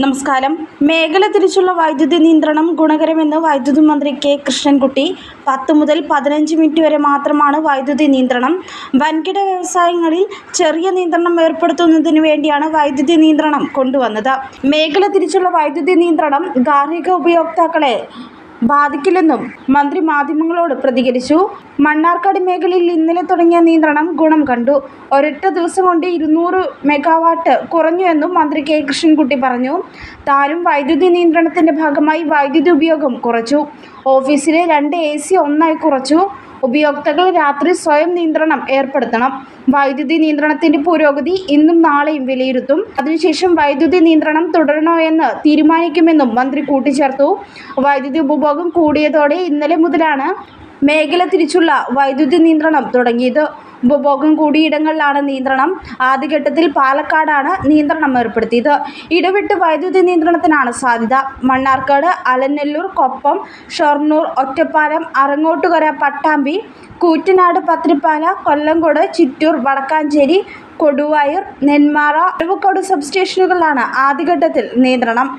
നമസ്കാരം. മേഖല തിരിച്ചുള്ള വൈദ്യുതി നിയന്ത്രണം ഗുണകരമെന്ന് വൈദ്യുതി മന്ത്രി കെ കൃഷ്ണൻകുട്ടി. 10 മുതൽ 15 മിനിറ്റ് വരെ മാത്രമാണ് വൈദ്യുതി നിയന്ത്രണം. വൻകിട വ്യവസായങ്ങളിൽ ചെറിയ നിയന്ത്രണം ഏർപ്പെടുത്തുന്നതിന് വേണ്ടിയാണ് വൈദ്യുതി നിയന്ത്രണം കൊണ്ടുവന്നത്. മേഖല തിരിച്ചുള്ള വൈദ്യുതി നിയന്ത്രണം ഗാർഹിക ഉപയോക്താക്കളെ ബാധിക്കില്ലെന്നും മന്ത്രി മാധ്യമങ്ങളോട് പ്രതികരിച്ചു. മണ്ണാർക്കാട് മേഖലയിൽ ഇന്നലെ തുടങ്ങിയ നിയന്ത്രണം ഗുണം കണ്ടു. ഒരൊറ്റ ദിവസം കൊണ്ട് 200 മെഗാവാട്ട് കുറഞ്ഞുവെന്നും മന്ത്രി കെ കൃഷ്ണൻകുട്ടി പറഞ്ഞു. താനും വൈദ്യുതി നിയന്ത്രണത്തിന്റെ ഭാഗമായി വൈദ്യുതി ഉപയോഗം കുറച്ചു. ഓഫീസിലെ 2 AC ഒന്നായി കുറച്ചു. ഉപയോക്താക്കൾ രാത്രി സ്വയം നിയന്ത്രണം ഏർപ്പെടുത്തണം. വൈദ്യുതി നിയന്ത്രണത്തിന്റെ പുരോഗതി ഇന്നും നാളെയും വിലയിരുത്തും. അതിനുശേഷം വൈദ്യുതി നിയന്ത്രണം തുടരണോ എന്ന് തീരുമാനിക്കുമെന്നും മന്ത്രി കൂട്ടിച്ചേർത്തു. വൈദ്യുതി ഉപഭോഗം കൂടിയതോടെ ഇന്നലെ മുതലാണ് മേഖല തിരിച്ചുള്ള വൈദ്യുതി നിയന്ത്രണം തുടങ്ങിയത്. ഉപഭോഗം കൂടിയിടങ്ങളിലാണ് നിയന്ത്രണം. ആദ്യഘട്ടത്തിൽ പാലക്കാടാണ് നിയന്ത്രണം ഏർപ്പെടുത്തിയത്. ഇടവിട്ട് വൈദ്യുതി നിയന്ത്രണത്തിനാണ് സാധ്യത. മണ്ണാർക്കാട്, അലനല്ലൂർ, കൊപ്പം, ഷൊർണൂർ, ഒറ്റപ്പാലം, അറങ്ങോട്ടുകര, പട്ടാമ്പി, കൂറ്റനാട്, പത്തിരിപ്പാല, കൊല്ലങ്കോട്, ചിറ്റൂർ, വടക്കാഞ്ചേരി, കൊടുവായൂർ, നെന്മാറ, അഴവക്കോട് സബ്സ്റ്റേഷനുകളിലാണ് ആദ്യഘട്ടത്തിൽ നിയന്ത്രണം.